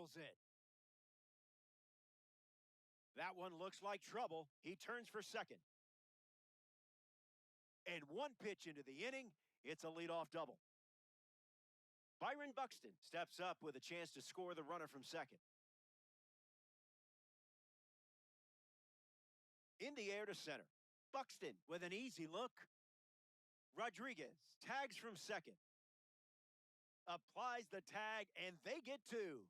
fouls it. That one looks like trouble. He turns for second. And one pitch into the inning, it's a leadoff double. Byron Buxton steps up with a chance to score the runner from second. In the air to center. Buxton with an easy look. Rodriguez tags from second. Applies the tag, and they get two.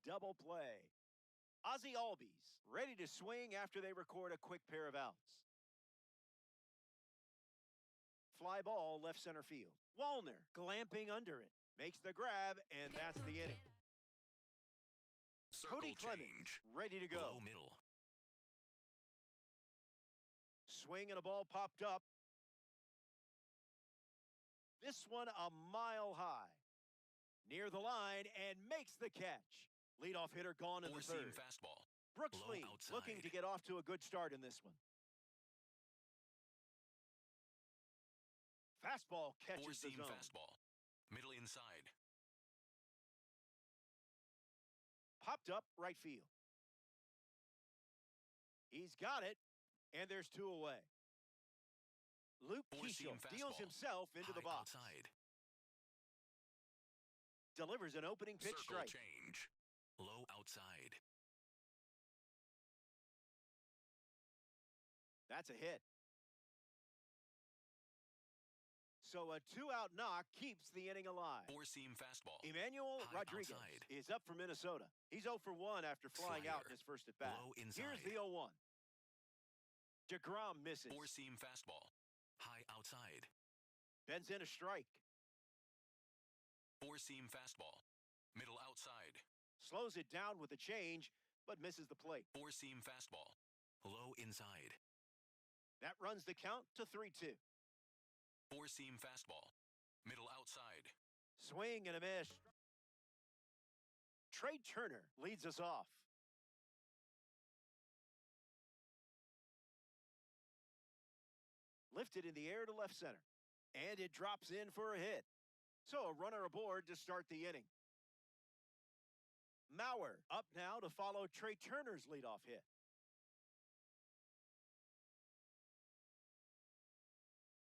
Double play. Ozzie Albies ready to swing after they record a quick pair of outs. Fly ball left center field. Wallner glamping under it. Makes the grab, and that's the inning. Circle Cody Clemens change. ready to go. Low middle. Swing and a ball popped up. This one a mile high. Near the line and makes the catch. Leadoff hitter gone in the third. Four-seam fastball. Brooks Low Lee outside. looking to get off to a good start in this one. Fastball catches the Four-seam zone. fastball. Middle inside. Popped up right field. He's got it, and there's two away. Luke Four-seam Keishel deals fastball. himself into the High box. outside. Delivers an opening pitch Circle strike. change. Low outside. That's a hit. So a two-out knock keeps the inning alive. Four-seam fastball. Emmanuel High Rodriguez outside. is up for Minnesota. He's 0 for 1 after flying out in Slider. his first at-bat. Low inside. Here's the 0-1. DeGrom misses. Four-seam fastball. High outside. Bends in a strike. Four-seam fastball. Middle outside. Slows it down with a change, but misses the plate. Four-seam fastball. Low inside. That runs the count to 3-2. Four-seam fastball. Middle outside. Swing and a miss. Trey Turner leads us off. Lifted in the air to left center. And it drops in for a hit. So a runner aboard to start the inning. Mauer up now to follow Trey Turner's leadoff hit.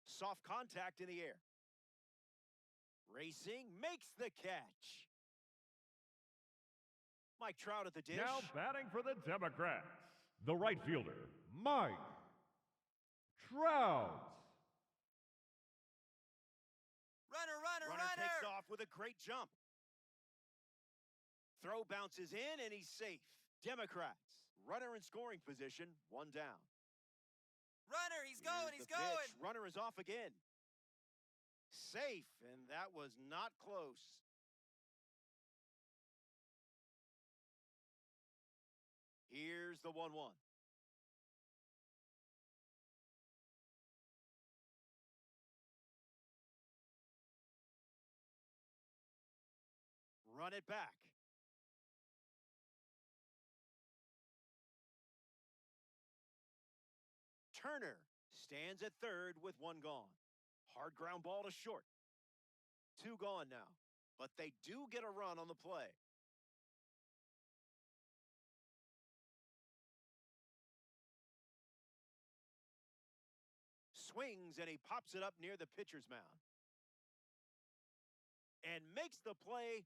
Soft contact in the air. Racing makes the catch. Mike Trout at the dish. Now batting for the Democrats, the right fielder, Mike Trout. Runner takes off with a great jump. Throw bounces in, and he's safe. Democrats, runner in scoring position, one down. Runner, he's going, Here's he's the going. pitch. Runner is off again. Safe, and that was not close. Here's the 1-1. Run it back. Turner stands at third with one gone. Hard ground ball to short. Two gone now, but they do get a run on the play. Swings, and he pops it up near the pitcher's mound. And makes the play.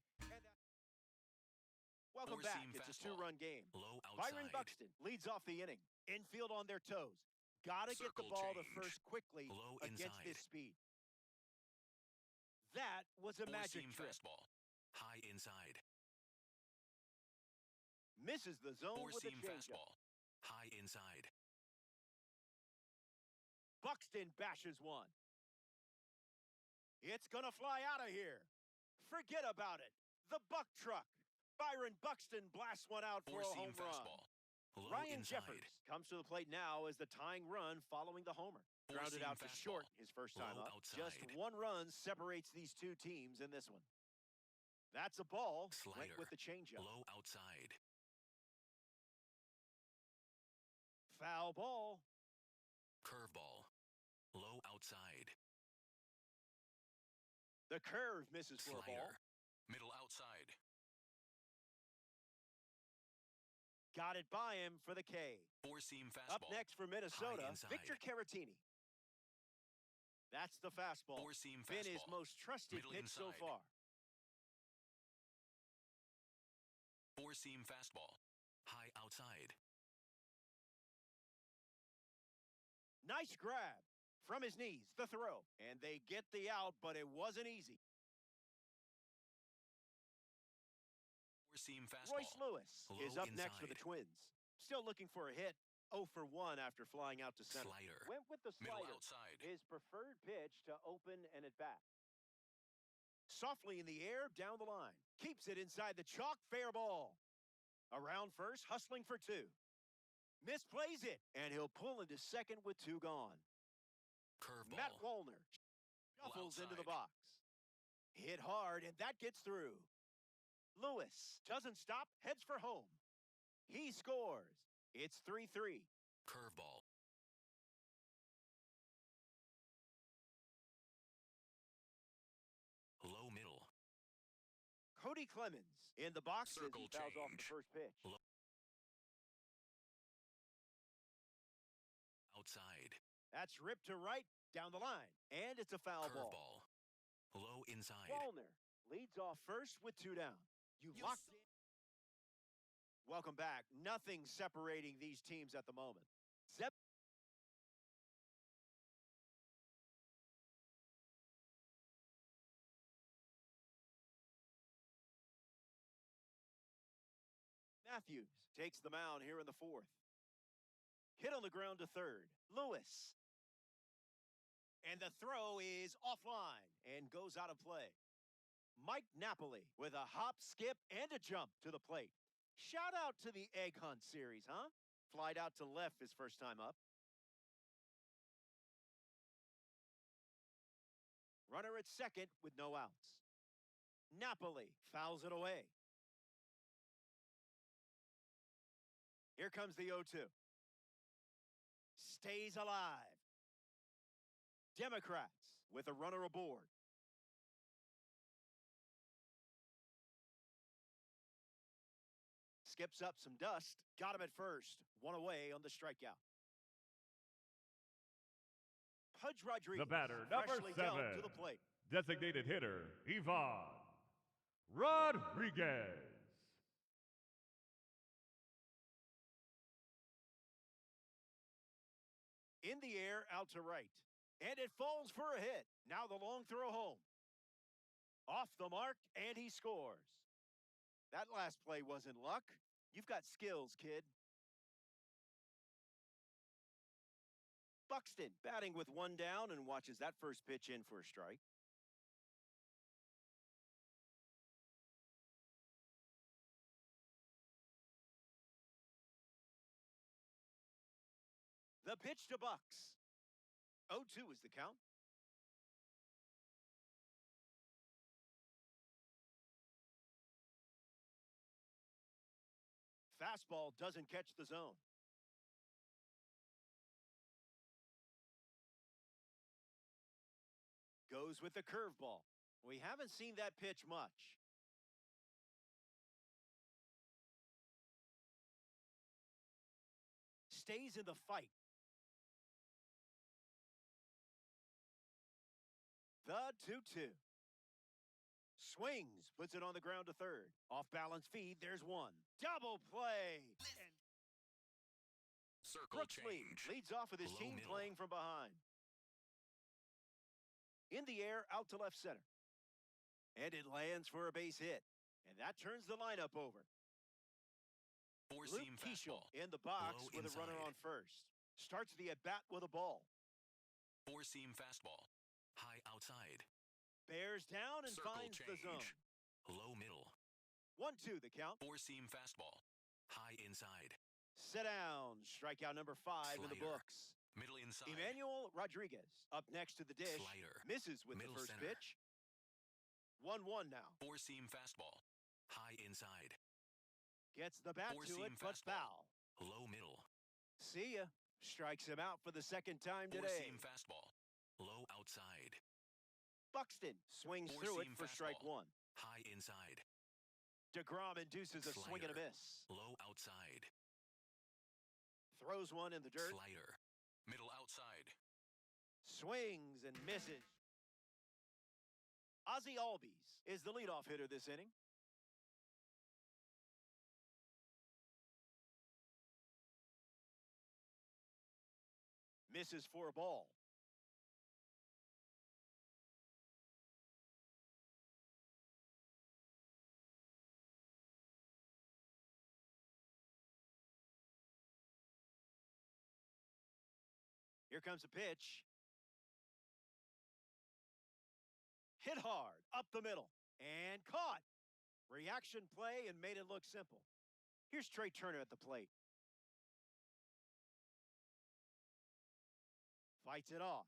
Welcome back. Four-seam It's a fastball. two-run game. Low outside. Byron Buxton leads off the inning. Infield on their toes. Gotta get the Circle ball to change. first quickly Low against inside. this speed. That was a magic Four-seam trick. fastball. High inside. Misses the zone with a Four-seam changeup. fastball. High inside. Buxton bashes one. It's gonna fly out of here. Forget about it. The buck truck. Byron Buxton blasts one out for a Four-seam home run. fastball. Low Ryan inside. Jeffers comes to the plate now as the tying run following the homer. Grounded Four-seam out to fastball. short his first time Low up. outside. Just one run separates these two teams in this one. That's a ball. Went Slider. with the changeup. Low outside. Foul ball. Curveball. Low outside. The curve misses for a ball. Slider. Middle outside. Got it by him for the K. Four-seam fastball. Up next for Minnesota, High inside. Victor Caratini. That's the fastball. Four-seam Been his fastball. most trusted Middle pitch so inside. far. Four-seam fastball. High outside. Nice grab from his knees, the throw. And they get the out, but it wasn't easy. Four-seam fastball. Royce Lewis Low is up next for the inside. Twins. Still looking for a hit. 0 for 1 after flying out to center. Slider. Went with the Middle slider. outside. His preferred pitch to open and at bat. Softly in the air, down the line. Keeps it inside the chalk, fair ball. Around first, hustling for 2. Misplays it, and he'll pull into second with 2 gone. Curveball. Matt Wallner shuffles into the outside. box. Hit hard, and that gets through. Lewis doesn't stop, heads for home. He scores. It's 3-3. Curveball. Low middle. Cody Clemens in the box as Circle he fouls off the change. first pitch. Outside. That's ripped to right, down the line, and it's a foul ball. Curveball. Low inside. Wallner leads off first with 2 down. You locked in. Welcome back. Nothing separating these teams at the moment. Matthews takes the mound here in the 4th. Hit on the ground to third. Lewis. And the throw is offline and goes out of play. Mike Napoli with a hop, skip, and a jump to the plate. Shout out to the Egg Hunt series, huh? Flied out to left his first time up. Runner at second with no outs. Napoli fouls it away. Here comes the 0-2. Stays alive. Democrats with a runner aboard. Skips up some dust. Got him at first. 1 away on the strikeout. Pudge Rodriguez. The batter, number freshly dealt 7. to the plate. Designated hitter, Ivan Rodriguez. In the air, out to right. And it falls for a hit. Now the long throw home. Off the mark, and he scores. That last play wasn't luck. You've got skills, kid. Buxton batting with 1 down and watches that first pitch in for a strike. The pitch to Bucks. 0-2 is the count. Fastball doesn't catch the zone. Goes with the curveball. We haven't seen that pitch much. Stays in the fight. The 2-2. Swings, puts it on the ground to third. Off balance feed, there's 1. Double play. And Circle Brooks change. leads off with his Low team middle. playing from behind. In the air, out to left center. And it lands for a base hit. And that turns the lineup over. Luke Four-seam Keishel fastball. in the box Low with a runner inside. on first. Starts the at-bat with a ball. Four-seam fastball. High outside. Bears down and Circle finds change. the zone. Low middle. 1-2 the count. Four-seam fastball. High inside. Sit down. Strikeout number 5 in the Slider. books. Middle inside. Emmanuel Rodriguez up next to the dish. Slider. Misses with Middle the first center. pitch. 1-1 now. Four-seam fastball. High inside. Gets the bat to Four-seam it, but fastball. foul. Low middle. See ya. Strikes him out for the second time today. Four-seam fastball. Low outside. Buxton swings through it Four-seam for strike fastball. 1. High inside. DeGrom induces a swing and a Slider. miss. Low outside. Throws one in the dirt. Slider. Middle outside. Swings and misses. Ozzie Albies is the leadoff hitter this inning. Misses for a ball. Here comes a pitch. Hit hard, up the middle, and caught. Reaction play and made it look simple. Here's Trey Turner at the plate. Fights it off.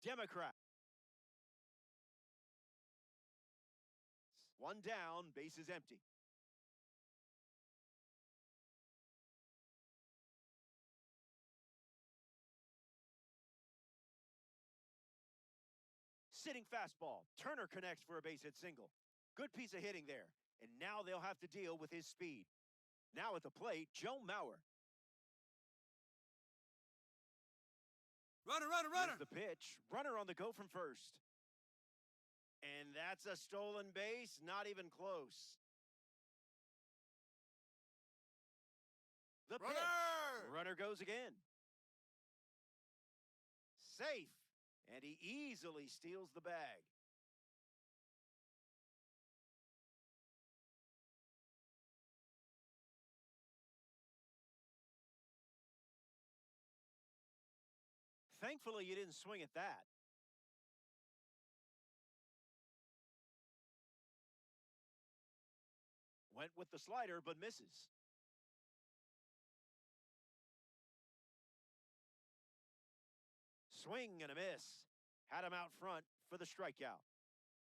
Democrat. One down, bases empty. Sitting fastball. Turner connects for a base hit single. Good piece of hitting there. And now they'll have to deal with his speed. Now at the plate, Joe Mauer. Runner, runner, runner. Here's the pitch. Runner on the go from first. And that's a stolen base. Not even close. The pitch. Runner goes again. Safe. And he easily steals the bag. Thankfully, you didn't swing at that. Went with the slider, but misses. Swing and a miss. Had him out front for the strikeout.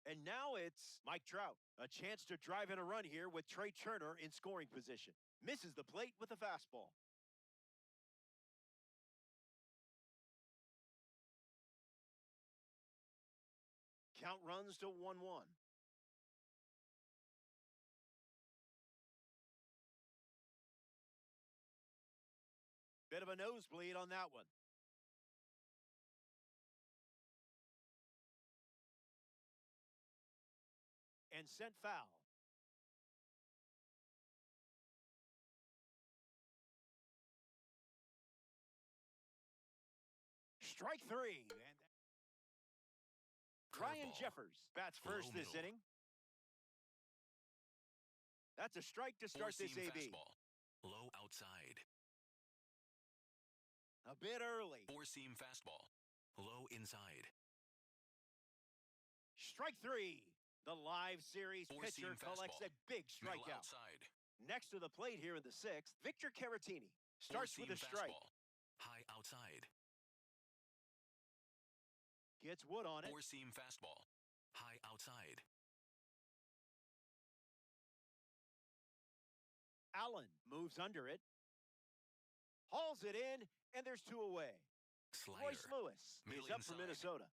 And now it's Mike Trout. A chance to drive in a run here with Trey Turner in scoring position. Misses the plate with a fastball. Count runs to 1-1. Bit of a nosebleed on that one. And sent foul. Strike three. And Ryan Curveball. Jeffers bats first this middle. inning. That's a strike to start this Four-seam AB. fastball. Low outside. A bit early. Four-seam fastball. Low inside. Strike three. The live series Four-seam pitcher collects fastball. a big Middle strikeout. outside. Next to the plate here in the sixth, Victor Caratini starts with a Four-seam strike. fastball. High outside. Gets wood on it. Four-seam fastball. High outside. Allen moves under it. Hauls it in, and there's two away. Slider. Royce Lewis Middle is up for inside. Minnesota.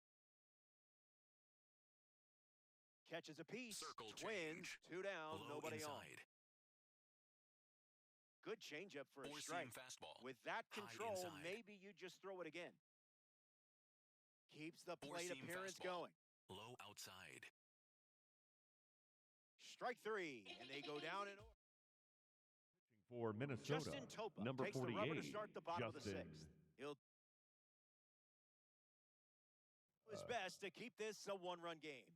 Catches a piece. Circle Twins, change. two down, Low nobody on. inside. Good changeup for a Four-seam strike. fastball. With that High control, inside. maybe you just throw it again. Keeps the plate Four-seam appearance fastball. going. Low outside. Strike three, and they go down in order. For Minnesota, Justin Topa number takes the rubber 48, to start the bottom of the Justin. sixth. He'll do his best to keep this a one-run game.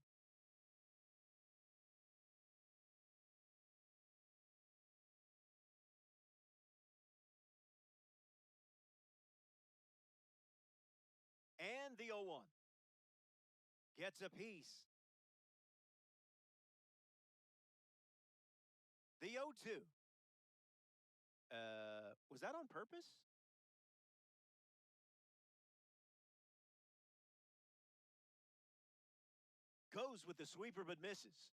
And the 0-1. Gets a piece. The 0-2. Was that on purpose? Goes with the sweeper but misses.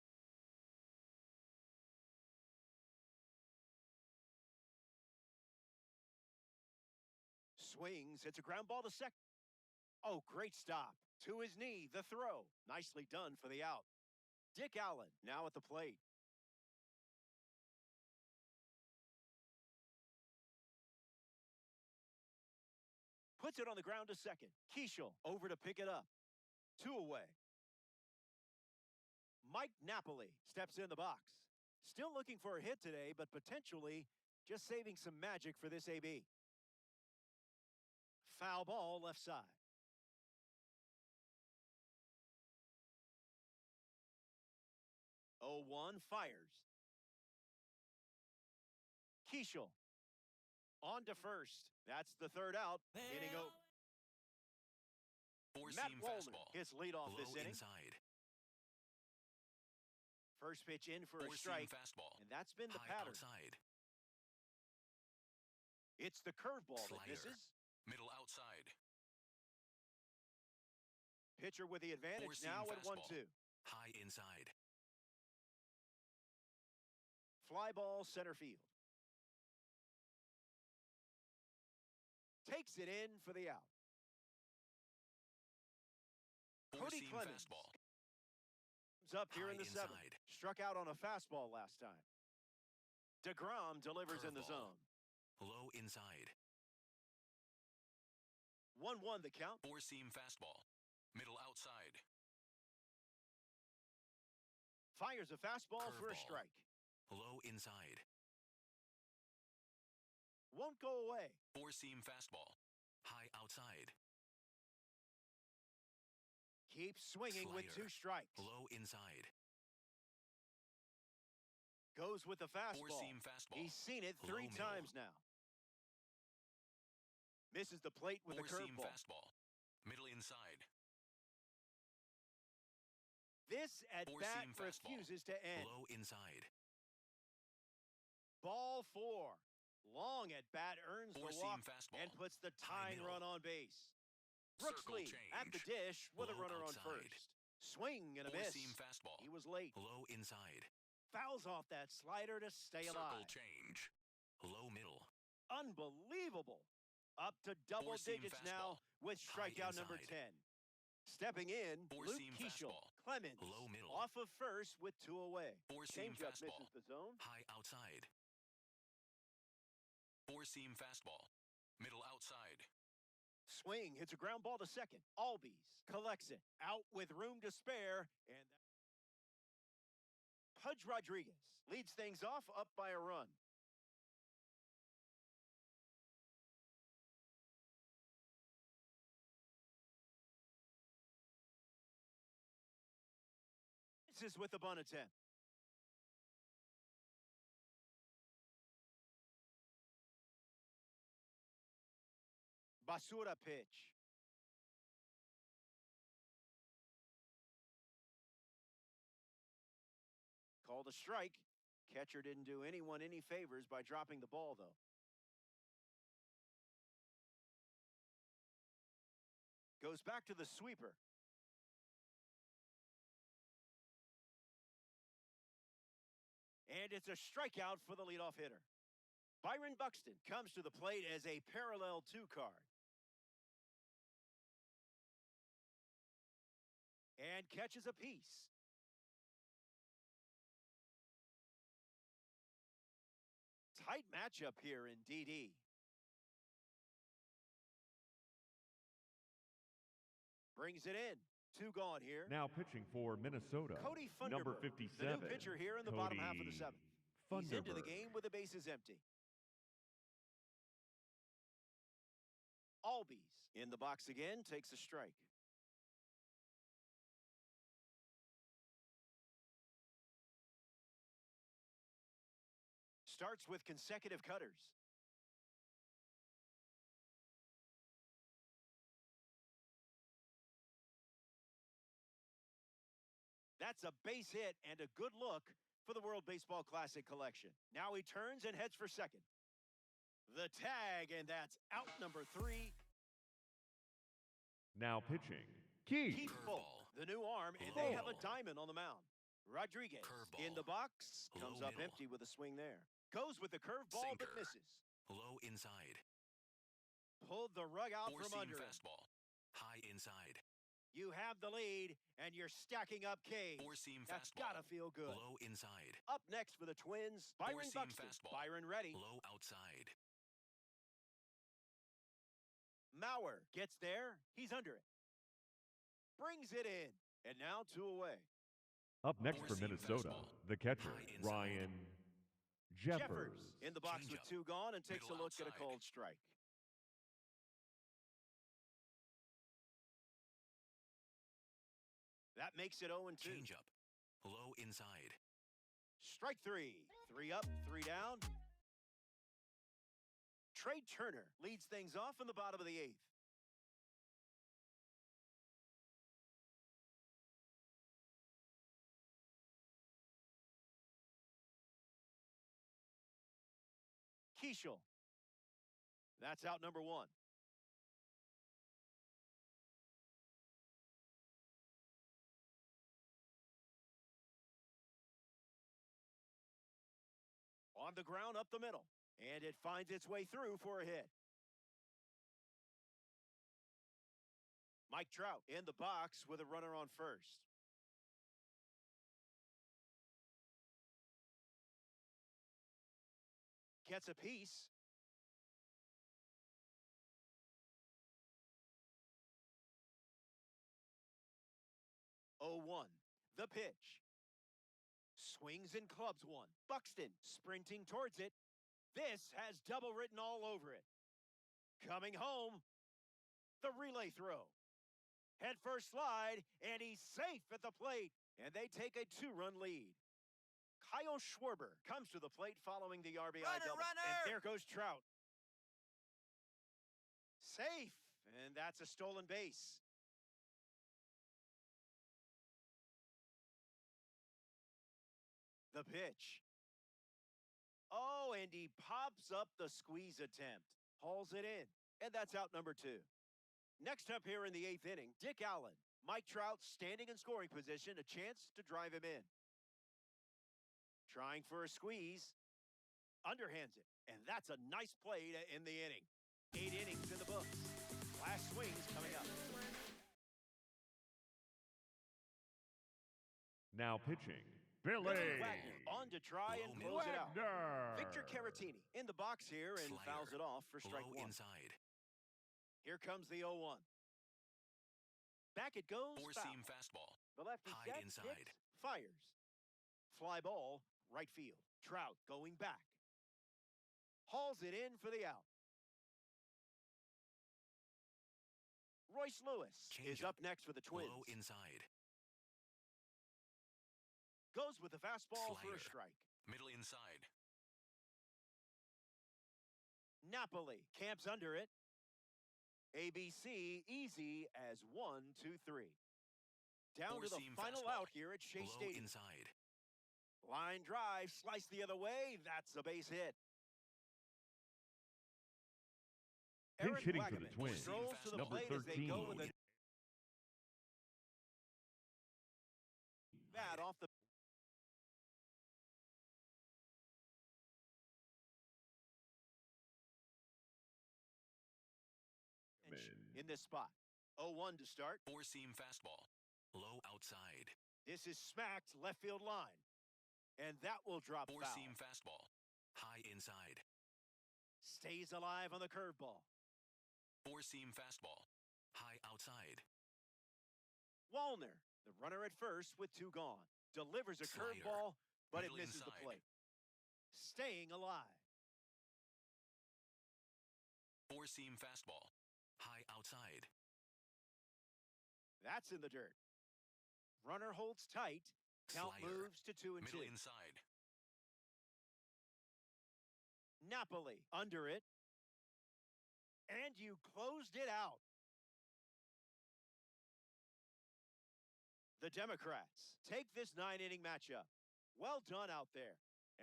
Swings, hits a ground ball to second. Oh, great stop. To his knee, the throw. Nicely done for the out. Dick Allen now at the plate. Puts it on the ground to second. Keishel over to pick it up. 2 away. Mike Napoli steps in the box. Still looking for a hit today, but potentially just saving some magic for this AB. Foul ball left side. Oh, 1 fires. Keishel on to first. That's the third out. Inning over. Matt Four-seam Wallner fastball. hits leadoff Low this inning. inside. First pitch in for a Four-seam strike, fastball. and that's been the High pattern. outside. It's the curveball that Slider. misses. Middle outside. Pitcher with the advantage Four-seam now at fastball. 1-2. High inside. Fly ball center field. Takes it in for the out. Cody Four-seam Clemens fastball. comes up here in High the 7th. inside. Struck out on a fastball last time. DeGrom delivers in the Curveball. zone. Low inside. 1-1 the count. Four-seam fastball. Middle outside. Fires a fastball for a Curveball. strike. Low inside. Won't go away. Four-seam fastball. High outside. Keeps swinging with Slider. 2 strikes. Low inside. Goes with the fastball. Four-seam fastball. He's seen it 3 Low middle. times now. Misses the plate with a Four-seam curveball. fastball. Middle inside. This at bat Four-seam fastball. refuses to end. Low inside. Ball 4. Long at bat earns the Four-seam walk fastball. and puts the High tying middle. run on base. Brooks Circle Lee at the change. dish with a Low runner outside. on first. Swing and a miss. Four-seam fastball. He was late. Low inside. Fouls off that slider to stay Circle alive. change. Low middle. Unbelievable. Up to double Four-seam digits now fastball. with High strikeout number inside. 10. Stepping in, Luke Four-seam Keishel. fastball. Clemens Low middle. off of first with 2 away. Four-seam Changeup fastball. misses the zone. High outside. Four-seam fastball. Middle outside. Swing hits a ground ball to second. Albies collects it out with room to spare, and Pudge Rodriguez leads things off up by a run. This is with the bunt attempt. Basura pitch. Called a strike. Catcher didn't do anyone any favors by dropping the ball, though. Goes back to the sweeper. And it's a strikeout for the leadoff hitter. Byron Buxton comes to the plate as a parallel 2 card. And catches a piece. Tight matchup here in DD. Brings it in. 2 gone here. Now pitching for Minnesota, Cody number Funderburg, 57. the new pitcher here in the bottom half of the Cody 7th. He's into the Funderburg. game with the bases empty. Albies in the box again, takes a strike. Starts with consecutive cutters. That's a base hit and a good look for the World Baseball Classic collection. Now he turns and heads for second. The tag, and that's out number 3. Now pitching, Keith. Keith Folk, Curveball. the new arm, and Low they have a middle. diamond on the mound. Rodriguez in the Curveball. box, comes Low up middle. empty with a swing there. Goes with the curveball but Sinker. misses. Low inside. Pulled the rug out from Four-seam under him. fastball. High inside. You have the lead, and you're stacking up K's. Four-seam That's fastball. gotta feel good. Low inside. Up next for the Twins, Byron Four-seam Buxton. fastball. Byron ready. Low outside. Mauer gets there. He's under it. Brings it in. And now 2 away. Up next for Four-seam Minnesota, fastball. the catcher, High inside. Ryan Jeffers. in the box with Changeup. 2 gone and takes Middle a look at a outside. cold strike. That makes it 0-2. Changeup. Low inside. Strike 3. 3 up, 3 down. Trey Turner leads things off in the bottom of the 8th. Keishel. That's out number 1. On the ground up the middle. And it finds its way through for a hit. Mike Trout in the box with a runner on first. Gets a piece. Oh, 1. The pitch. Swings and clubs one. Buxton sprinting towards it. This has double written all over it. Coming home, the relay throw. Head first slide, and he's safe at the plate. And they take a 2-run lead. Kyle Schwarber comes to the plate following the RBI double. Runner! And there goes Trout. Safe, and that's a stolen base. The pitch. Oh, and he pops up the squeeze attempt. Hauls it in, and that's out number 2. Next up here in the 8th inning, Dick Allen. Mike Trout standing in scoring position, a chance to drive him in. Trying for a squeeze. Underhands it, and that's a nice play to end the inning. 8 innings in the books. Last swings coming up. Now pitching, Billy Wagner on to try and close it out. Wagner. Victor Caratini in the box here and Slider. fouls it off for strike Low 1. inside. Here comes the 0-1. Back it goes. Four-seam Foul. fastball. The lefty High set, inside. hits, fires. Fly ball, right field. Trout going back. Hauls it in for the out. Royce Lewis is Changeup. up next for the Twins. Low inside. Goes with the fastball for a Slider. strike. Middle inside. Napoli camps under it. ABC easy as 1, 2, 3. Down to the Four-seam final fastball. out here at Shea Low Stadium. inside. Line drive, slice the other way. That's a base hit. Pinch Eric hitting for the Wagaman Twins, strolls to the number plate as they go 13. with a bat off the bench in this spot. 0-1 to start. Four-seam fastball. Low outside. This is smacked left field line. And that will drop foul. Four-seam fastball. High inside. Stays alive on the curveball. Four-seam fastball. High outside. Wallner, the runner at first with 2 gone. Delivers a Slider. curveball, but it Middle misses the inside. plate. Staying alive. Four-seam fastball. High outside. That's in the dirt. Runner holds tight. Count Slider. moves to 2 and 2. Middle inside. Napoli under it. And you closed it out. The Democrats take this 9-inning matchup. Well done out there.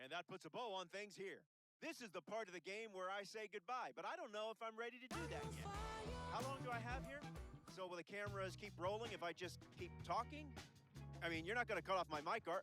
And that puts a bow on things here. This is the part of the game where I say goodbye, but I don't know if I'm ready to do that yet. How long do I have here? So will the cameras keep rolling if I just keep talking? I mean, you're not going to cut off my mic, are?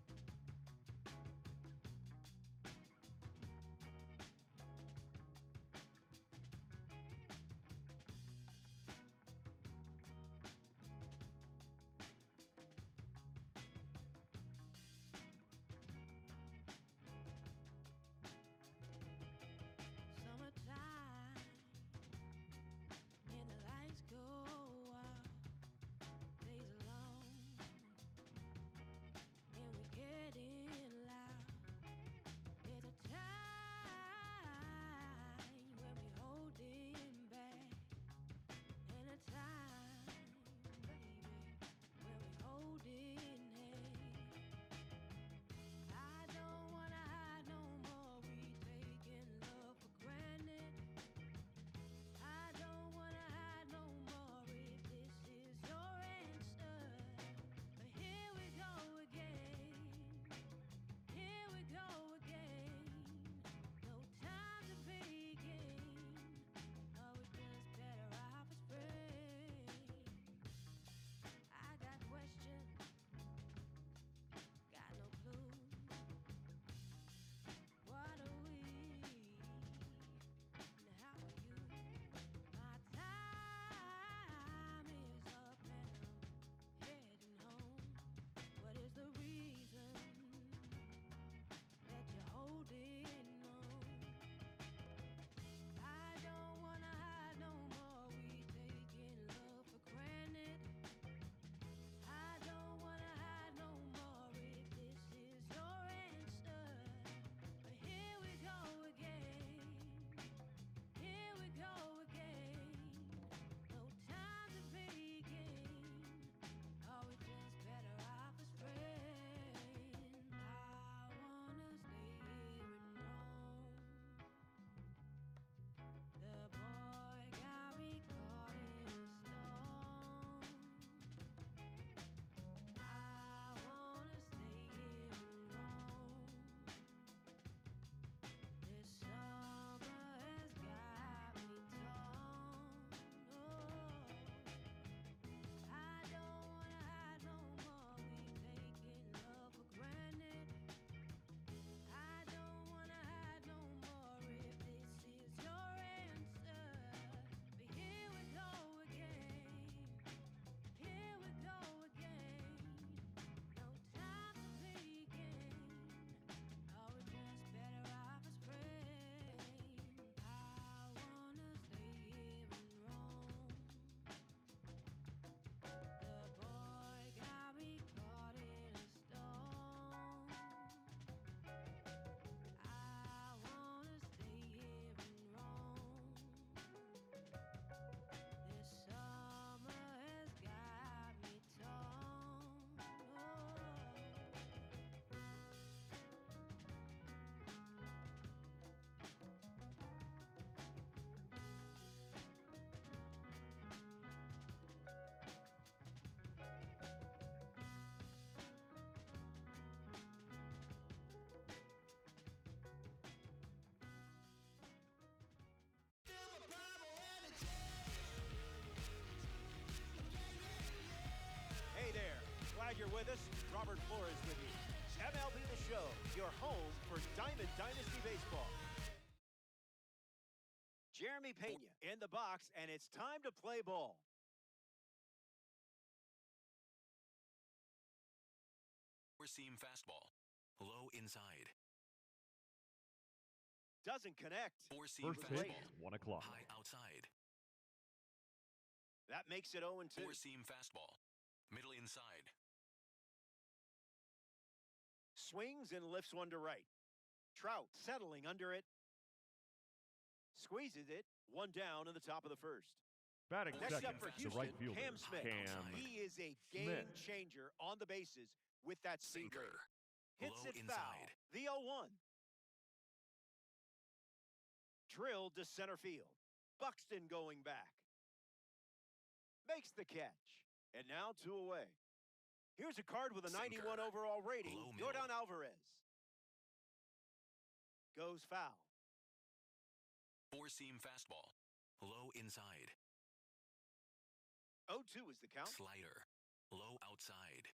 you're with us. Robert Flores with you. MLB The Show, your home for Diamond Dynasty Baseball. Jeremy Pena in the box, and it's time to play ball. Four-seam fastball. Low inside. Doesn't connect. Four-seam First pitch, fastball. 1 o'clock. High outside. That makes it 0-2. Four-seam fastball. Middle inside. Swings and lifts one to right. Trout settling under it. Squeezes it. One down in the top of the first. Batting Next second, up for the Houston, right fielder, Cam Smith. Cam He is a Smith. game changer on the bases with that speed Sinker. rate. Hits Low it foul. inside. The 0-1. Drilled to center field. Buxton going back. Makes the catch. And now 2 away. Here's a card with a Sinker. 91 overall rating. Low middle. Yordan Alvarez. Goes foul. Four-seam fastball. Low inside. 0-2 is the count. Slider. Low outside.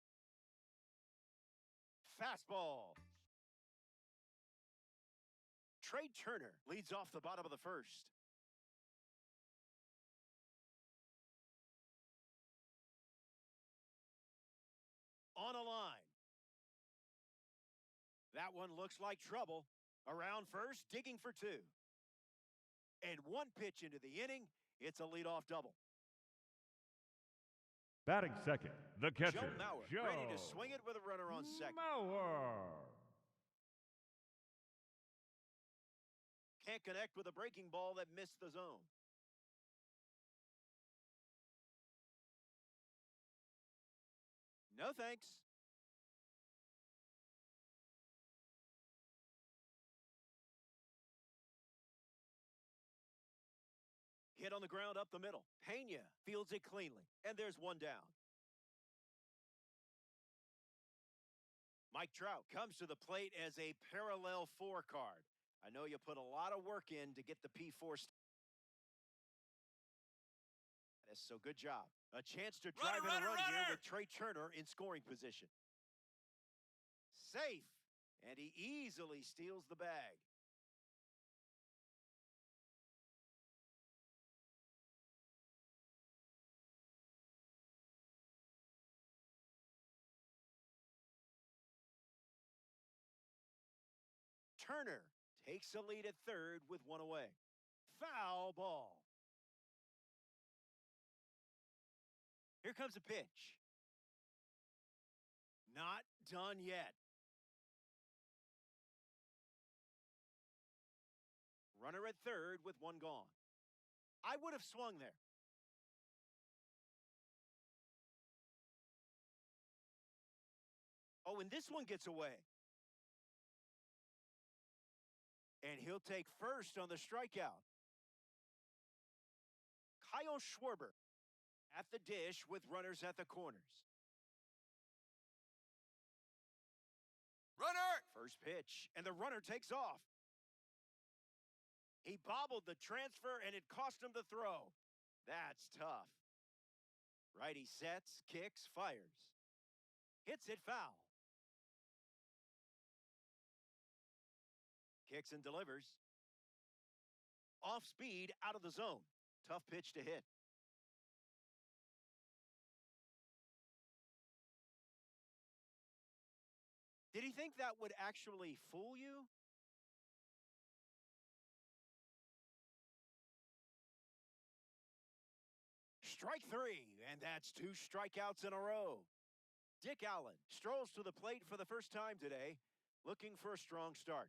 Fastball. Trey Turner leads off the bottom of the first. On a line. That one looks like trouble. Around first, digging for 2. And one pitch into the inning, it's a leadoff double. Batting second, the catcher, Joe Mauer, Joe ready to swing it with a runner on second. Mauer. Can't connect with a breaking ball that missed the zone. No thanks. Hit on the ground up the middle. Pena fields it cleanly, and there's one down. Mike Trout comes to the plate as a parallel 4 card. I know you put a lot of work in to get the P4 status, so good job. A chance to drive in a run here with Trey Turner in scoring position. Safe, and he easily steals the bag. Turner takes a lead at third with 1 away. Foul ball. Here comes a pitch. Not done yet. Runner at third with 1 gone. I would have swung there. Oh, and this one gets away. And he'll take first on the strikeout. Kyle Schwarber at the dish with runners at the corners. Runner! First pitch, and the runner takes off. He bobbled the transfer, and it cost him the throw. That's tough. Righty sets, kicks, fires. Hits it foul. Kicks and delivers. Off speed, out of the zone. Tough pitch to hit. Did he think that would actually fool you? Strike 3, and that's 2 strikeouts in a row. Dick Allen strolls to the plate for the first time today, looking for a strong start.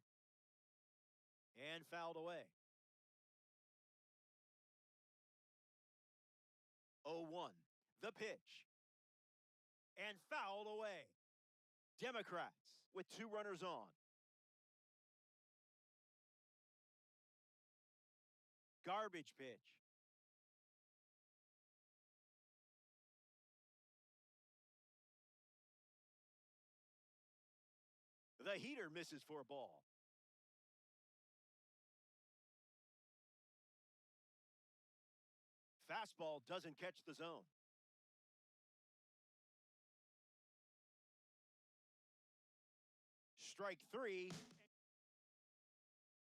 And fouled away. 0-1, the pitch. And fouled away. Democrats with 2 runners on. Garbage pitch. The heater misses for a ball. Fastball doesn't catch the zone. Strike three.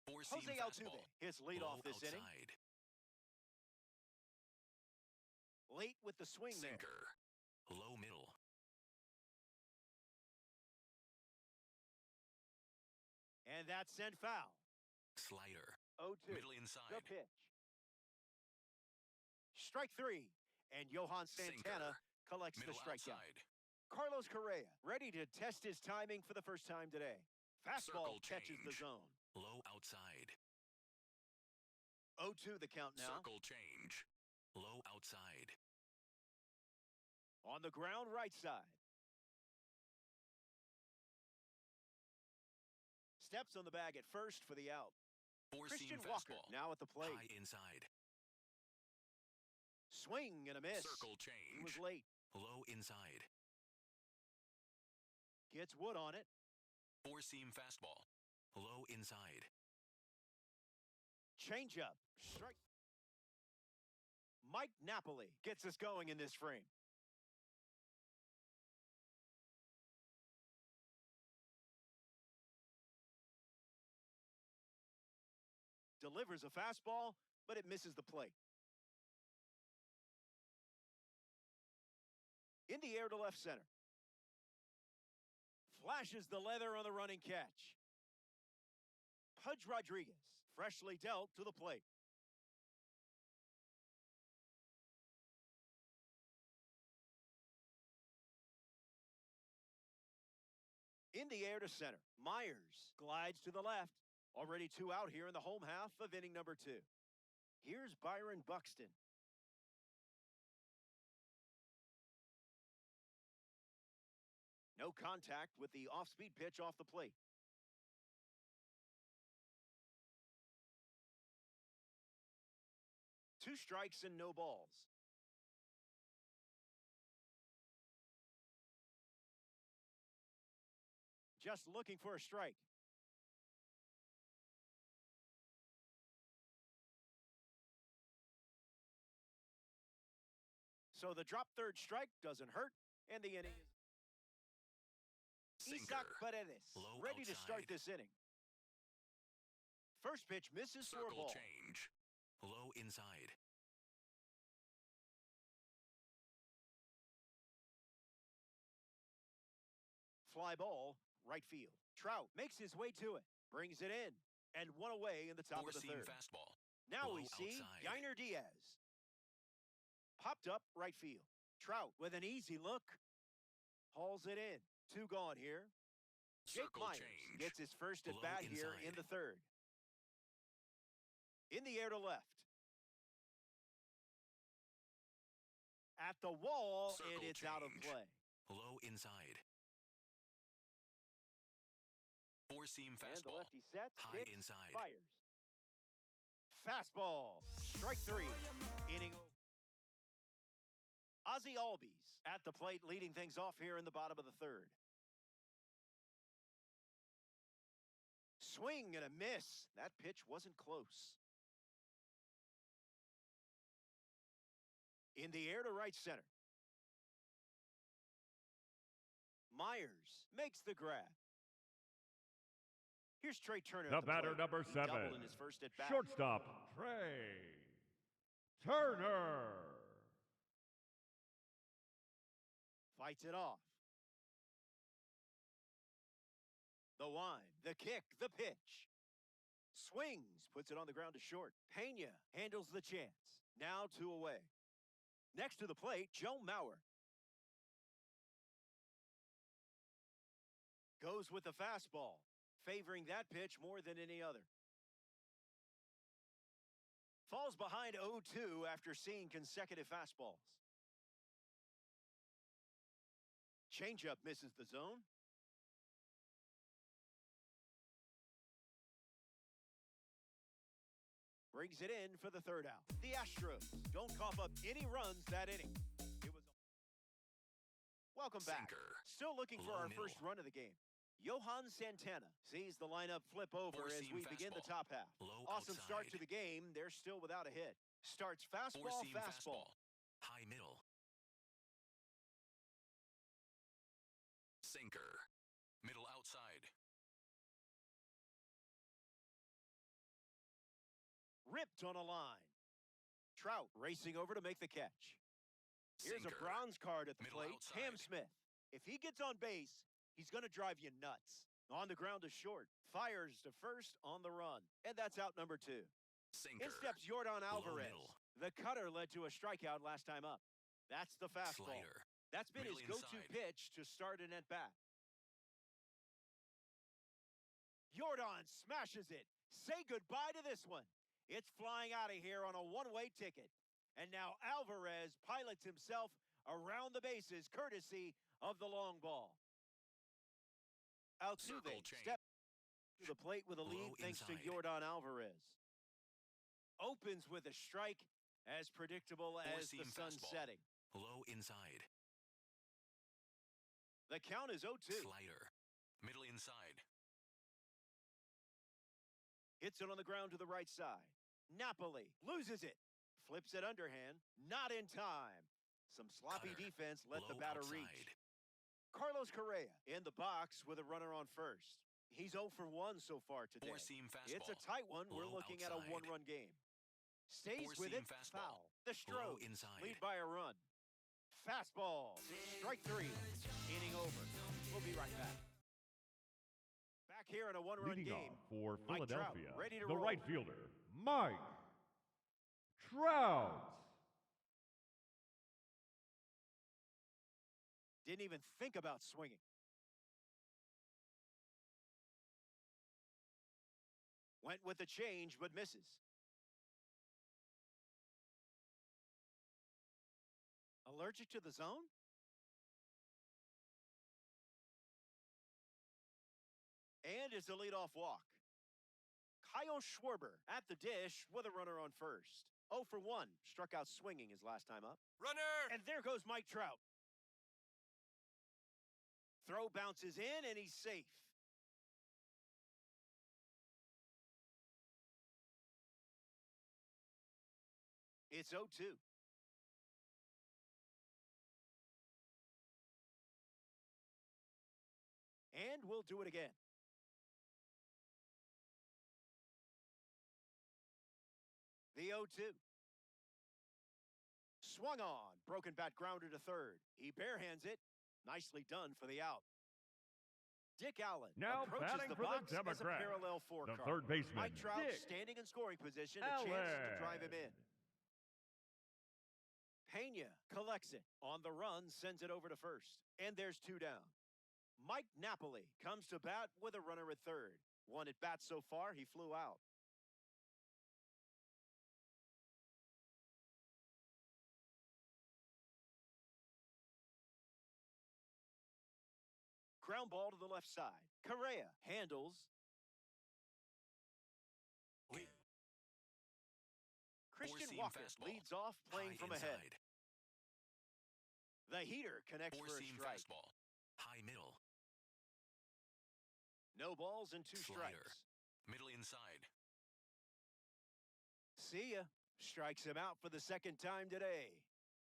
Four-seam Jose fastball. Altuve hits leadoff this inning. Outside. Late with the swing there. Sinker. Low middle. And that's sent foul. Slider. 0-2. Middle The inside. pitch. Strike three. And Johan Santana Sinker. collects Middle the strikeout. outside. Carlos Correa ready to test his timing for the first time today. Fastball Circle catches the change. zone. Low outside. 0-2 the count now. Circle change. Low outside. On the ground right side. Steps on the bag at first for the out. Four-seam Christian Walker fastball. now at the plate. High inside. Swing and a miss. Circle He was change. late. Low inside. Gets wood on it. Four-seam fastball. Low inside. Changeup. Strike. Mike Napoli gets us going in this frame. Delivers a fastball, but it misses the plate. In the air to left center. Flashes the leather on the running catch. Pudge Rodriguez, freshly dealt to the plate. In the air to center. Myers glides to the left. Already 2 out here in the home half of inning number 2. Here's Byron Buxton. No contact with the off-speed pitch off the plate. Two strikes and no balls. Just looking for a strike. So the drop third strike doesn't hurt, and the inning is Sinker. Isaac Paredes Low ready to start outside. this inning. First pitch misses for a Circle ball. change. Low inside. Fly ball, right field. Trout makes his way to it, brings it in, and one away in the top of the Four-seam third. fastball. Now Low we see outside. Yainer Diaz. Popped up right field. Trout with an easy look. Hauls it in. 2 gone here. Jake Circle Myers change. gets his first at Low bat here in inside. the third. In the air to left. At the wall, and Circle it's out of change. play. Low inside. Four-seam And the fastball. lefty sets, High hits, inside. fires. Fastball, strike 3. Inning over. Ozzie Albies at the plate, leading things off here in the bottom of the third. Swing and a miss. That pitch wasn't close. In the air to right center. Myers makes the grab. Here's Trey Turner. The at the batter, plate. number He 7. doubled in his first at bat. Shortstop, Trey Turner. Fights it off. The wind, the kick, the pitch. Swings, puts it on the ground to short. Pena handles the chance. Now 2 away. Next to the plate, Joe Mauer. Goes with the fastball, favoring that pitch more than any other. Falls behind 0-2 after seeing consecutive fastballs. Changeup misses the zone. Brings it in for the third out. The Astros don't cough up any runs that inning. It was. Welcome back. Sinker. Still looking for Low our middle. first run of the game. Johan Santana sees the lineup flip over as Four-seam we begin the fastball. top half. Low Awesome start outside. to the game. They're still without a hit. Starts fastball, Four-seam fastball. High middle. Sinker. Middle outside. ripped on a line. Trout racing over to make the catch. Here's a Sinker. bronze card at the Middle plate. outside. Cam Smith. If he gets on base, he's going to drive you nuts. On the ground to short. Fires to first on the run. And that's out number 2. Sinker. In steps Yordan Alvarez. middle. The cutter led to a strikeout last time up. That's the fastball. Slider. That's been his Middle go-to inside. pitch to start an at-bat. Yordan smashes it. Say goodbye to this one. It's flying out of here on a one-way ticket. And now Alvarez pilots himself around the bases, courtesy of the long ball. Altuve Circle change. steps to the plate with a lead Low thanks to inside. Yordan Alvarez. Opens with a strike, as predictable as the Four-seam sun fastball. setting. Low inside. The count is 0-2. Slider. Middle inside. Hits it on the ground to the right side. Napoli loses it. Flips it underhand. Not in time. Some sloppy Cutter. defense let the Low batter outside. reach. Carlos Correa in the box with a runner on first. He's 0 for 1 so far today. Four-seam fastball. It's a tight one. We're Low looking at a outside. one-run game. Stays with Four-seam it. fastball. Foul. The Low Stros inside. lead by a run. Fastball. Strike 3. Inning over. We'll be right back. Back here in a one-run Leading game. off for Mike Trout, Philadelphia, ready to the roll. right fielder, Mike Trout. Didn't even think about swinging. Went with the change, but misses. Allergic to the zone? And it's a leadoff walk. Kyle Schwarber at the dish with a runner on first. 0 for 1. Struck out swinging his last time up. Runner! And there goes Mike Trout. Throw bounces in, and he's safe. It's 0-2. And we'll do it again. The 0-2. Swung on. Broken bat grounder to third. He barehands it. Nicely done for the out. Dick Allen Now approaches batting the for the box as a Democrats, parallel four the car. third baseman, Mike Trout Dick standing in scoring position, a chance to drive him in. Pena collects it. On the run, sends it over to first. And there's 2 down. Mike Napoli comes to bat with a runner at third. 1 at bat so far, he flew out. Ground ball to the left side. Correa handles. Christian Four-seam Walker fastball. leads off, playing High from inside. ahead. The heater connects for a Four-seam strike. fastball. High middle. No balls and 2 Slider. strikes. Middle inside. See ya. Strikes him out for the second time today.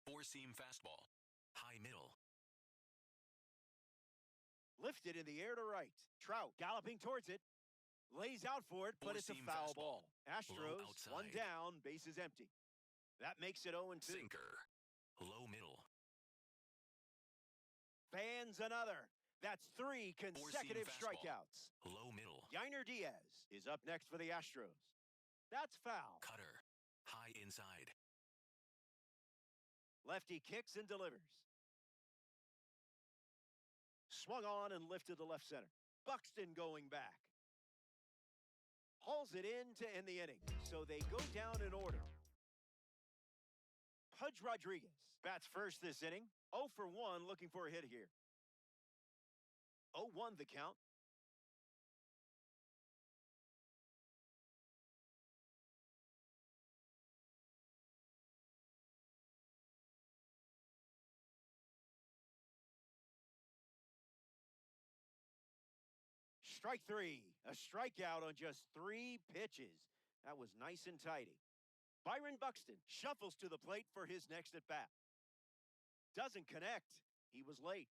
Four-seam fastball. High middle. Lifted in the air to right. Trout galloping towards it. Lays out for it, but it's a Four-seam foul fastball. ball. Astros, outside. 1 down, base is empty. That makes it 0-2. Sinker. Low middle. Fans another. That's 3 consecutive fastball. strikeouts. Low middle. Yainer Diaz is up next for the Astros. That's foul. Cutter. High inside. Lefty kicks and delivers. Swung on and lifted to left center. Buxton going back. Hauls it in to end the inning. So they go down in order. Pudge Rodriguez bats first this inning. 0 for 1, looking for a hit here. 0-1 the count. Strike 3, a strikeout on just 3 pitches. That was nice and tidy. Byron Buxton shuffles to the plate for his next at bat. Doesn't connect. He was late.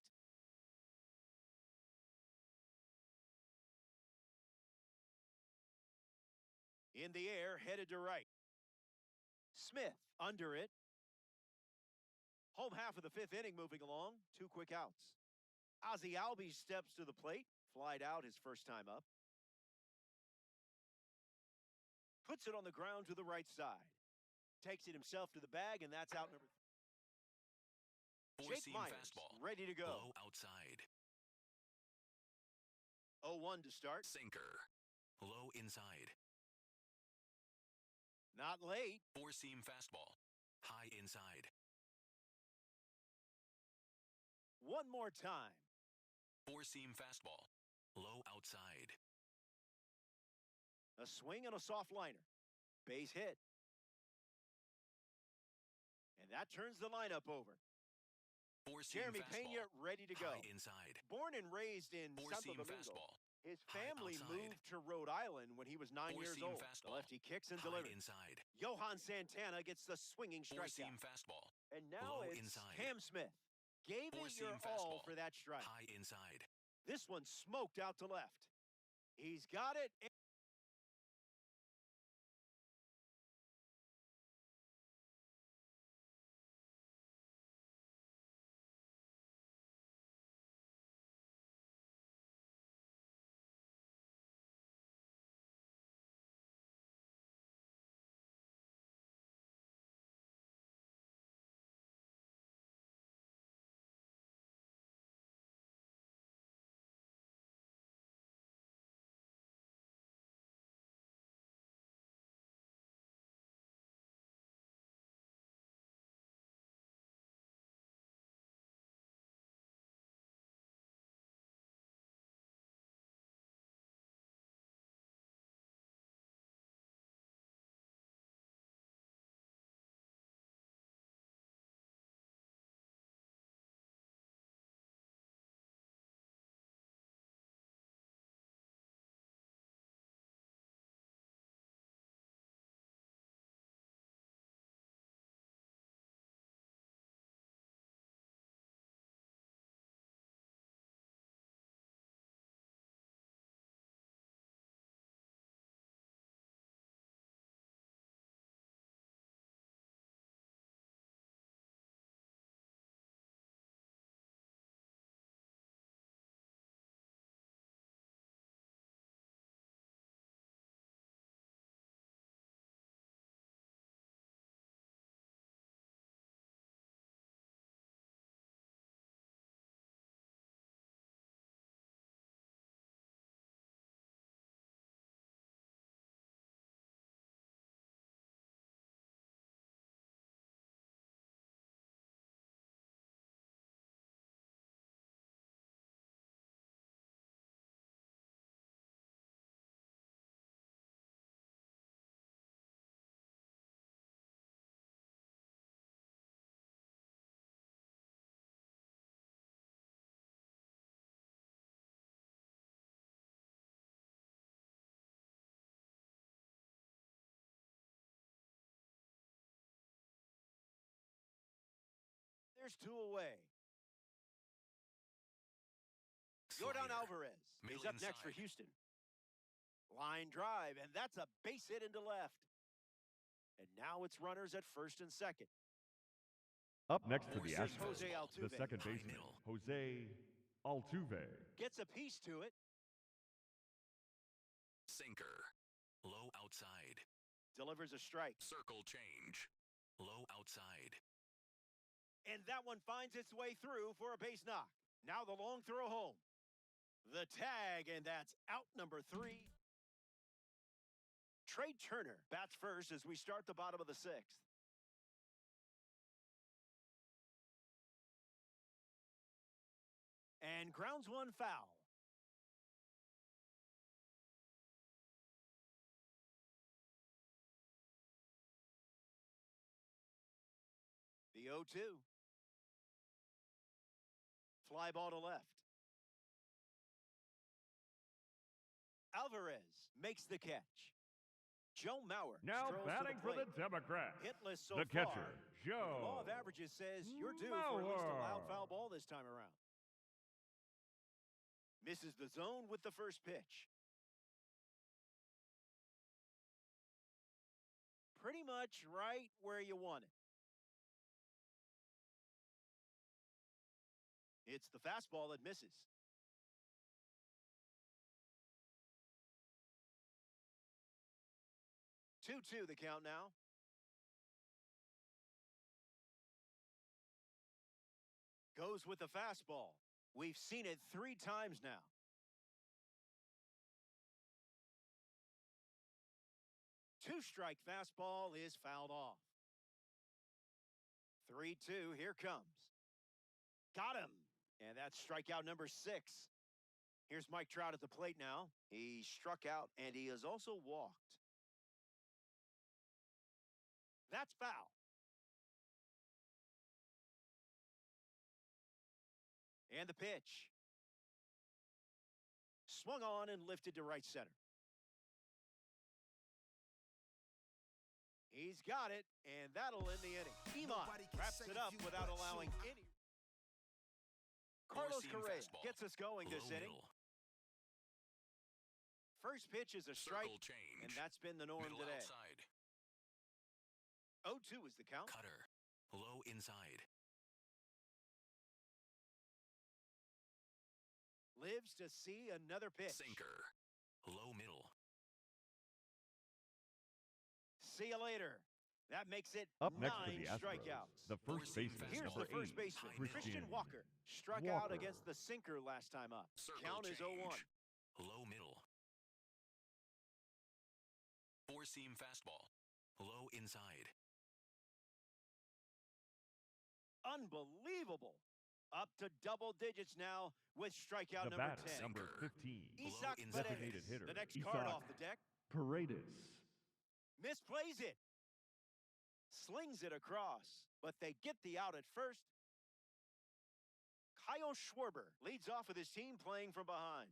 In the air, headed to right. Smith under it. Home half of the fifth inning moving along. 2 quick outs. Ozzie Albies steps to the plate. Flied out his first time up. Puts it on the ground to the right side. Takes it himself to the bag, and that's out number 3. Jake Four-seam Myers, fastball. ready to go. Low outside. 0-1 to start. Sinker. Low inside. Not late. Four-seam fastball. High inside. One more time. Four-seam fastball. Low outside. A swing and a soft liner. Base hit. And that turns the lineup over. Four-seam Jeremy fastball. Pena ready to go. High inside. Born and raised in Santo Four-seam Domingo, fastball. his High family outside. moved to Rhode Island when he was 9 years Four-seam old. The fastball. lefty kicks and High delivers. inside. Johan Santana gets the swinging Four-seam strikeout. fastball. And now Low it's inside. Cam Smith. Gave it Four-seam your all fastball. for that strike. High inside. This one smoked out to left. He's got it. There's 2 away. Yordan Slider. Alvarez Middle is up next for inside. Houston. Line drive, and that's a base hit into left. And now it's runners at first and second. Up next for the Here's Astros, Jose Altuve. the second High baseman, middle. Jose Altuve. Gets a piece to it. Sinker. Low outside. Delivers a strike. Circle change. Low outside. And that one finds its way through for a base knock. Now the long throw home. The tag, and that's out number 3. Trey Turner bats first as we start the bottom of the 6th. And grounds one foul. The 0-2. Fly ball to left. Alvarez makes the catch. Joe Mauer Now strolls batting to for the plate. Democrats, Hitless so the far. catcher, The law of Joe averages says you're due for at least a loud Mauer. foul ball this time around. Misses the zone with the first pitch. pretty much right where you want it. It's the fastball that misses. 2-2 the count now. Goes with the fastball. We've seen it 3 times now. Two-strike fastball is fouled off. 3-2, here comes. Got him. And that's strikeout number 6. Here's Mike Trout at the plate now. He struck out, and he has also walked. That's foul. And the pitch. Swung on and lifted to right center. He's got it, and that'll end the inning. Iman wraps it up without allowing any. Carlos Correa gets us going this inning. First pitch is a strike, and that's been the norm today. 0-2 is the count. Cutter, low inside. Lives to see another pitch. Sinker, low middle. See you later. That makes it Up 9 next for the Astros, strikeouts. the first baseman, Here's number the first 8, baseman, Christian Walker. Struck out against the sinker last time up. Circle Count is 0-1. Low middle. Four-seam fastball, low inside. Unbelievable. Up to double digits now with strikeout the number batter, 10. number 15, Isaac designated Paredes, hitter, the next Isaac card off the deck. Paredes. Misplays it. Slings it across, but they get the out at first. Kyle Schwarber leads off with his team playing from behind.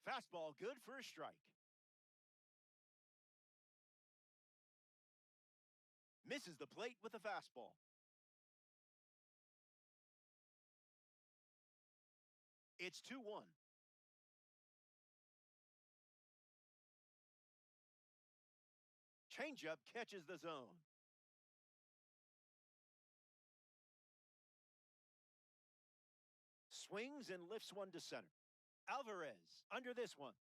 Fastball good for a strike. Misses the plate with the fastball. It's 2-1. Changeup catches the zone. Swings and lifts one to center. Alvarez under this one.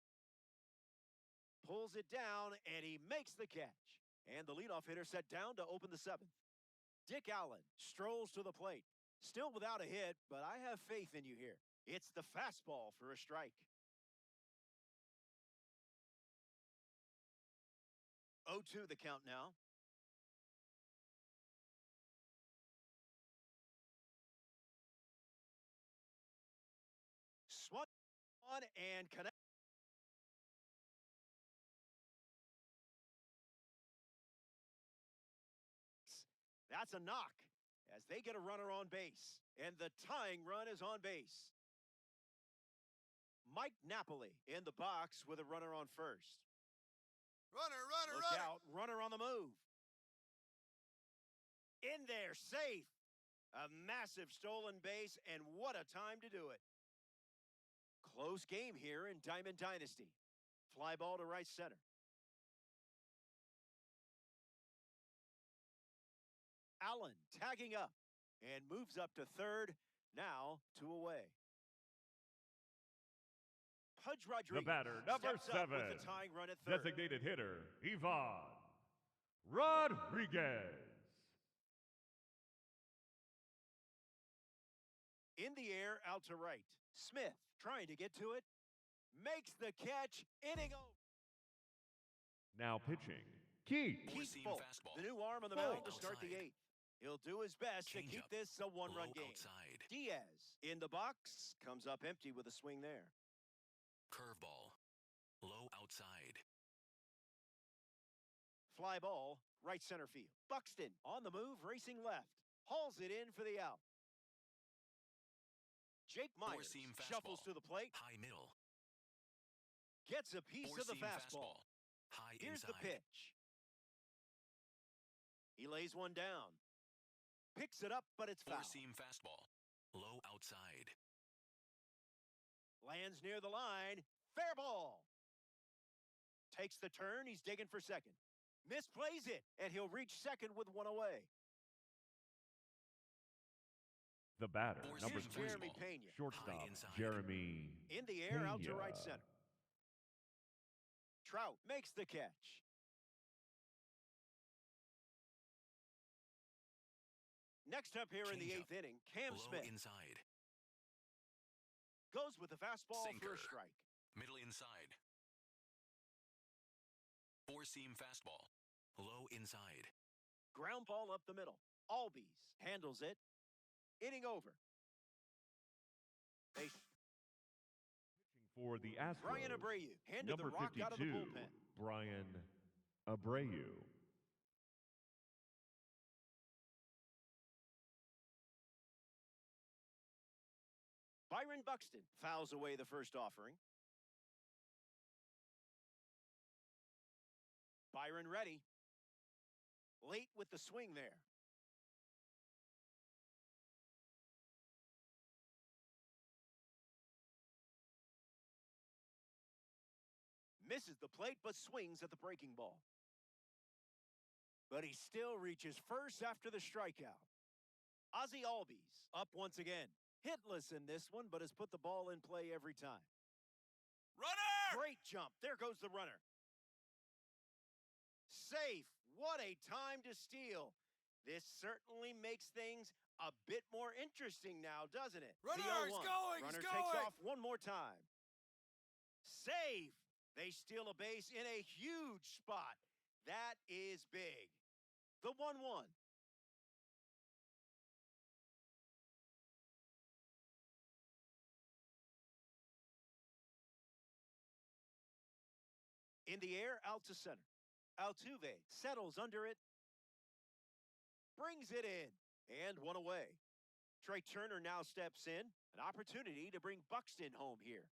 Pulls it down, and he makes the catch. And the leadoff hitter set down to open the 7th. Dick Allen strolls to the plate. Still without a hit, but I have faith in you here. It's the fastball for a strike. 0-2 the count now. Swung on and connect. That's a knock as they get a runner on base. And the tying run is on base. Mike Napoli in the box with a runner on first. Look out, runner on the move. In there, safe. A massive stolen base, and what a time to do it. Close game here in Diamond Dynasty. Fly ball to right center. Allen tagging up and moves up to third, now 2 away. Pudge Rodriguez, The batter, number steps up 7, with the tying run at third. designated hitter, Ivan Rodriguez. In the air, out to right. Smith trying to get to it. Makes the catch. Inning over. Now pitching, Keith. Keith Four-seam Folk, fastball. the new arm on the Folk. mound to start the Outside. 8th. He'll do his best to keep Changeup. this a one-run Low game. outside. Diaz in the box. Comes up empty with a swing there. Curveball, low outside. Fly ball, right center field. Buxton on the move, racing left. Hauls it in for the out. Jake Myers Four-seam shuffles fastball. to the plate. High middle. Gets a piece of the Four-seam fastball. High Here's inside. the pitch. He lays one down. Picks it up, but it's foul. Four-seam fastball, low outside. Lands near the line. Fair ball. Takes the turn. He's digging for second. Misplays it, and he'll reach second with one away. The batter, Four number seam 3, Jeremy fastball. Pena. shortstop, High inside. Jeremy In the air, out to Pena. right center. Trout makes the catch. Next up here in the Changeup. 8th inning, Cam Low Smith inside. goes with the fastball for Sinker. a strike. Middle inside. Four seam fastball. Low inside. Ground ball up the middle. Albies handles it. Inning over. They For the Astros, Brian Abreu handed number the rock 52, out of the bullpen. Brian Abreu. Byron Buxton fouls away the first offering. Byron ready. Late with the swing there. Misses the plate, but swings at the breaking ball. But he still reaches first after the strikeout. Ozzie Albies up once again. Hitless in this one, but has put the ball in play every time. Runner! Great jump. There goes the runner. Safe. What a time to steal. This certainly makes things a bit more interesting now, doesn't it? Runner, The he's 0-1. going, Runner he's takes going. off one more time. Safe. They steal a base in a huge spot. That is big. The 1-1. In the air, out to center. Altuve settles under it. Brings it in. And one away. Trey Turner now steps in. An opportunity to bring Buxton home here.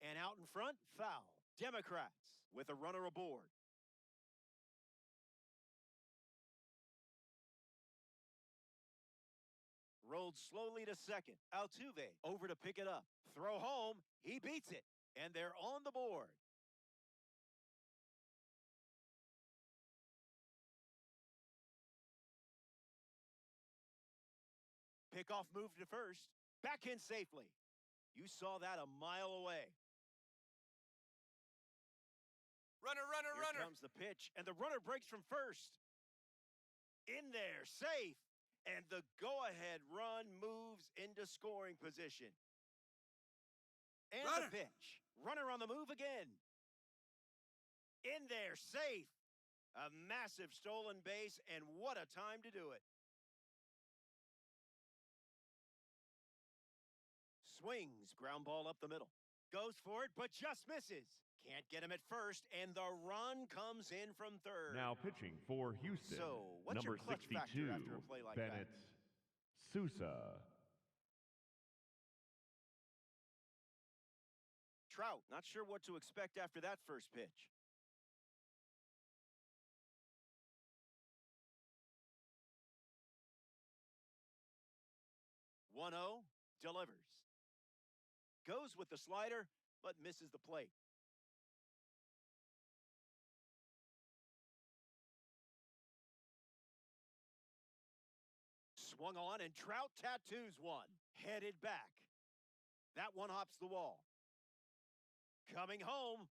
And out in front, foul. Democrats with a runner aboard. Rolled slowly to second. Altuve over to pick it up. Throw home. He beats it. And they're on the board. Pickoff move to first. Back in safely. You saw that a mile away. Runner, runner, Here runner. comes the pitch, and the runner breaks from first. In there, safe. And the go-ahead run moves into scoring position. And Runner. the pitch. Runner on the move again. In there, safe. A massive stolen base, and what a time to do it. Swings, ground ball up the middle. Goes for it, but just misses. Can't get him at first, and the run comes in from third. Now pitching for Houston, So, what's number your clutch 62, factor after a play like Bennett that? Sousa. Trout, not sure what to expect after that first pitch. One 0, delivers. Goes with the slider, but misses the plate. Swung on, and Trout tattoos one. Headed back. That one hops the wall. Coming home.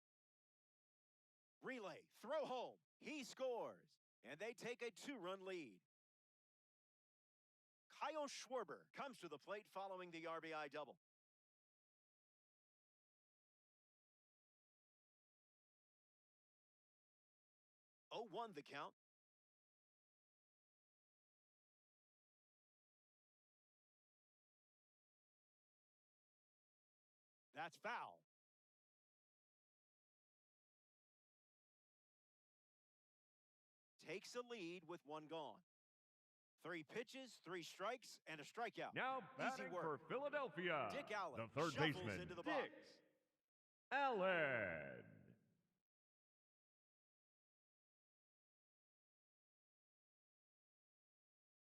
Relay, throw home. He scores, and they take a 2-run lead. Kyle Schwarber comes to the plate following the RBI double. 0-1 the count. That's foul. Takes a lead with one gone. 3 pitches, 3 strikes, and a strikeout. Now Easy batting work. for Philadelphia, Dick Allen the third shuffles baseman, into the Dick box. Allen.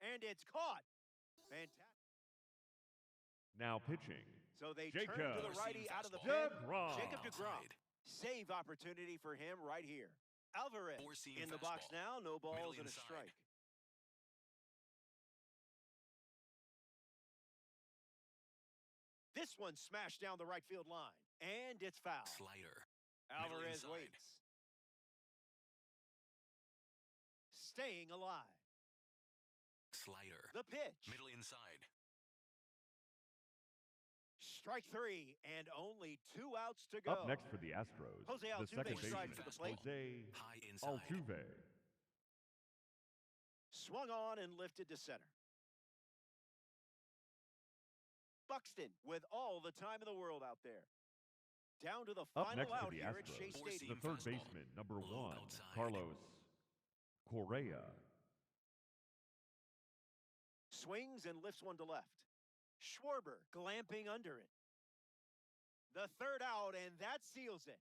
And it's caught. Fantastic. Now pitching, So they Jacob turn to the Four-seam righty out of the fastball. pen. DeGrom. Jacob DeGrom. Outside. Save opportunity for him right here. Alvarez Four-seam in the box fastball. now. No balls Middle and a inside. strike. This one smashed down the right field line. And it's foul. Slider. Alvarez inside. waits. Staying alive. Slider. The pitch. Middle inside. Strike three, and only 2 outs to go. Up next for the Astros, Jose the Altuve second strides baseman, to the plate. Jose High inside. Altuve. Swung on and lifted to center. Buxton with all the time in the world out there. Down to the Up final next for out the here at Shea Astros, Stadium. the third fastball. baseman, number Low 1, outside. Carlos Correa. Swings and lifts one to left. Schwarber glamping under it. The third out, and that seals it.